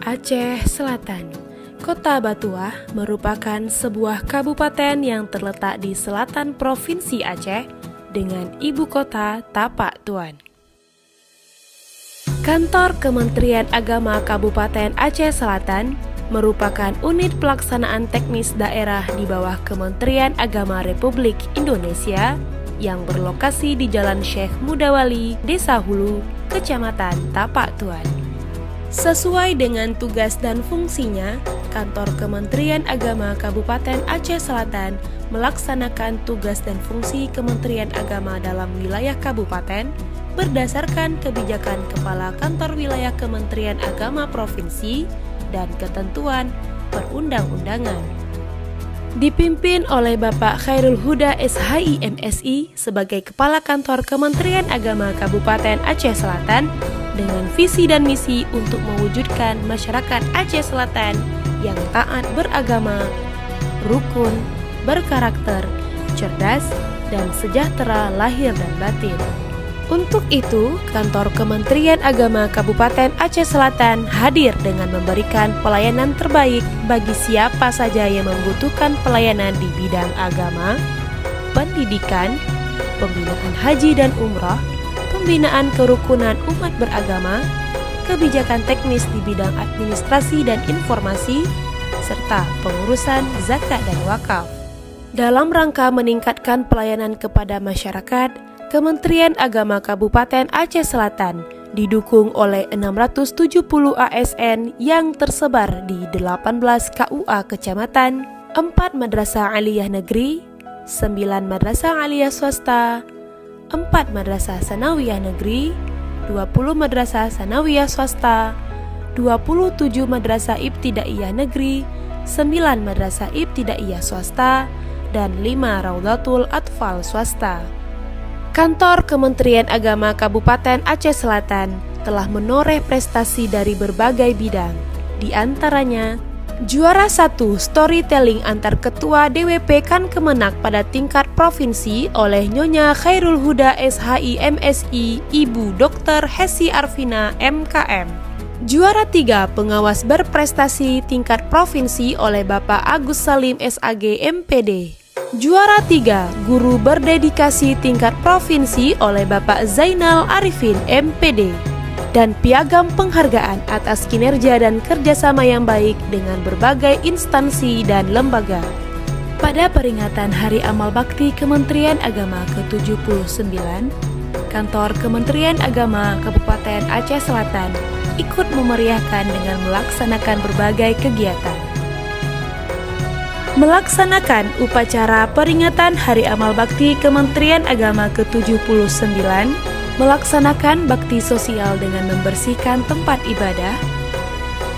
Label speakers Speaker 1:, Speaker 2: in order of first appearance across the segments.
Speaker 1: Aceh Selatan. Kota Batuah merupakan sebuah kabupaten yang terletak di selatan Provinsi Aceh dengan ibu kota Tapak Tuan. Kantor Kementerian Agama Kabupaten Aceh Selatan merupakan unit pelaksanaan teknis daerah di bawah Kementerian Agama Republik Indonesia yang berlokasi di Jalan Syekh Mudawali, Desa Hulu, Kecamatan Tapak Tuan. Sesuai dengan tugas dan fungsinya, Kantor Kementerian Agama Kabupaten Aceh Selatan melaksanakan tugas dan fungsi Kementerian Agama dalam wilayah kabupaten berdasarkan kebijakan Kepala Kantor Wilayah Kementerian Agama Provinsi dan ketentuan perundang-undangan. Dipimpin oleh Bapak Khairul Huda SHI MSI sebagai Kepala Kantor Kementerian Agama Kabupaten Aceh Selatan dengan visi dan misi untuk mewujudkan masyarakat Aceh Selatan yang taat beragama, rukun, berkarakter, cerdas, dan sejahtera lahir dan batin. Untuk itu, Kantor Kementerian Agama Kabupaten Aceh Selatan hadir dengan memberikan pelayanan terbaik bagi siapa saja yang membutuhkan pelayanan di bidang agama, pendidikan, pembinaan haji dan umrah, pembinaan kerukunan umat beragama, kebijakan teknis di bidang administrasi dan informasi, serta pengurusan zakat dan wakaf. Dalam rangka meningkatkan pelayanan kepada masyarakat, Kementerian Agama Kabupaten Aceh Selatan didukung oleh 670 ASN yang tersebar di 18 KUA kecamatan, 4 madrasah aliyah negeri, 9 madrasah aliyah swasta, 4 madrasah sanawiyah negeri, 20 madrasah sanawiyah swasta, 27 madrasah ibtidaiyah negeri, 9 madrasah ibtidaiyah swasta, dan 5 Raudhatul Atfal swasta. Kantor Kementerian Agama Kabupaten Aceh Selatan telah menoreh prestasi dari berbagai bidang, di antaranya juara 1 storytelling antar ketua DWP Kan Kemenak pada tingkat provinsi oleh Nyonya Khairul Huda SHI MSI Ibu Dr. Hesi Arvina MKM. Juara 3 pengawas berprestasi tingkat provinsi oleh Bapak Agus Salim SAG MPD. Juara 3 guru berdedikasi tingkat provinsi oleh Bapak Zainal Arifin MPD. Dan piagam penghargaan atas kinerja dan kerjasama yang baik dengan berbagai instansi dan lembaga. Pada peringatan Hari Amal Bakti Kementerian Agama ke-79, Kantor Kementerian Agama Kabupaten Aceh Selatan ikut memeriahkan dengan melaksanakan berbagai kegiatan. Melaksanakan upacara peringatan Hari Amal Bakti Kementerian Agama ke-79, melaksanakan bakti sosial dengan membersihkan tempat ibadah,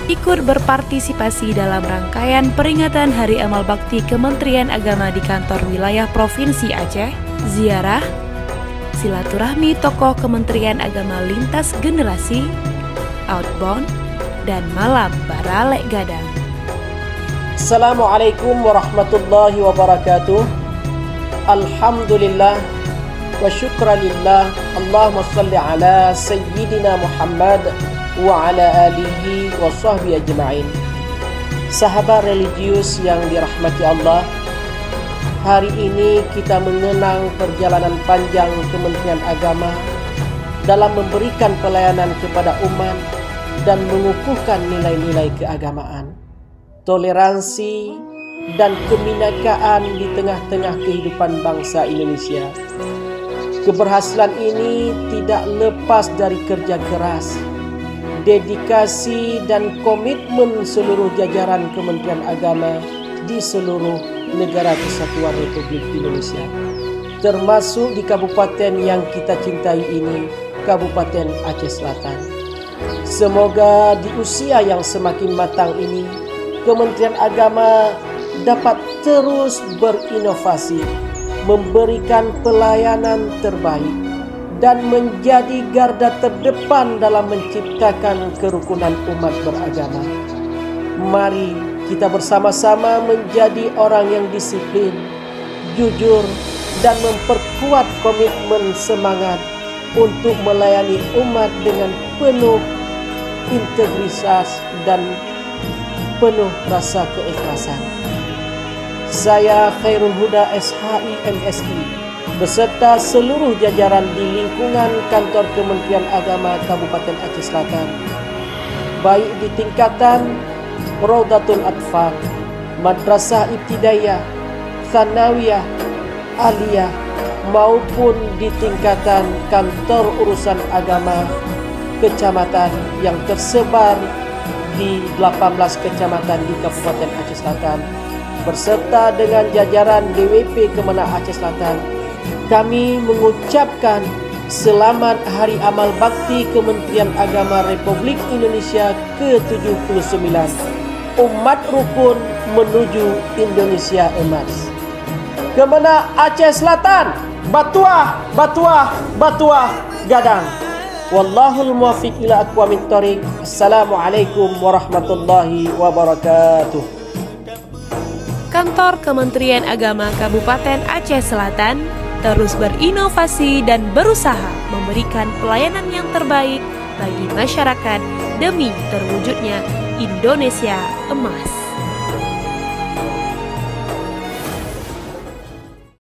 Speaker 1: ikut berpartisipasi dalam rangkaian peringatan Hari Amal Bakti Kementerian Agama di kantor wilayah Provinsi Aceh, ziarah, silaturahmi tokoh Kementerian Agama lintas generasi, outbound, dan malam Baralek Gadang.
Speaker 2: Assalamualaikum warahmatullahi wabarakatuh. Alhamdulillah wa syukranillah. Allahumma salli ala Sayyidina Muhammad wa ala alihi wa sahbihi ajma'in. Sahabat religius yang dirahmati Allah, hari ini kita mengenang perjalanan panjang Kementerian Agama dalam memberikan pelayanan kepada umat dan mengukuhkan nilai-nilai keagamaan, toleransi, dan kebinekaan di tengah-tengah kehidupan bangsa Indonesia. Keberhasilan ini tidak lepas dari kerja keras, dedikasi, dan komitmen seluruh jajaran Kementerian Agama di seluruh negara kesatuan Republik Indonesia, termasuk di kabupaten yang kita cintai ini, Kabupaten Aceh Selatan. Semoga di usia yang semakin matang ini, Kementerian Agama dapat terus berinovasi, memberikan pelayanan terbaik, dan menjadi garda terdepan dalam menciptakan kerukunan umat beragama. Mari kita bersama-sama menjadi orang yang disiplin, jujur, dan memperkuat komitmen semangat untuk melayani umat dengan penuh integritas dan penuh rasa keikhlasan. Saya Khairul Huda SHI MSI beserta seluruh jajaran di lingkungan kantor Kementerian Agama Kabupaten Aceh Selatan, baik di tingkatan Raudatul Atfal, Madrasah Ibtidaiyah, Tsanawiyah, Aliyah, maupun di tingkatan kantor urusan agama kecamatan yang tersebar di 18 kecamatan di Kabupaten Aceh Selatan, berserta dengan jajaran DWP Kemenang Aceh Selatan, kami mengucapkan selamat Hari Amal Bakti Kementerian Agama Republik Indonesia ke-79, Umat Rukun Menuju Indonesia Emas. Kemenang Aceh Selatan, Batuah, Batuah, Batuah, Gadang. Wallahul muwaffiq ila aqwamit thoriq. Assalamualaikum warahmatullahi wabarakatuh.
Speaker 1: Kantor Kementerian Agama Kabupaten Aceh Selatan terus berinovasi dan berusaha memberikan pelayanan yang terbaik bagi masyarakat demi terwujudnya Indonesia Emas.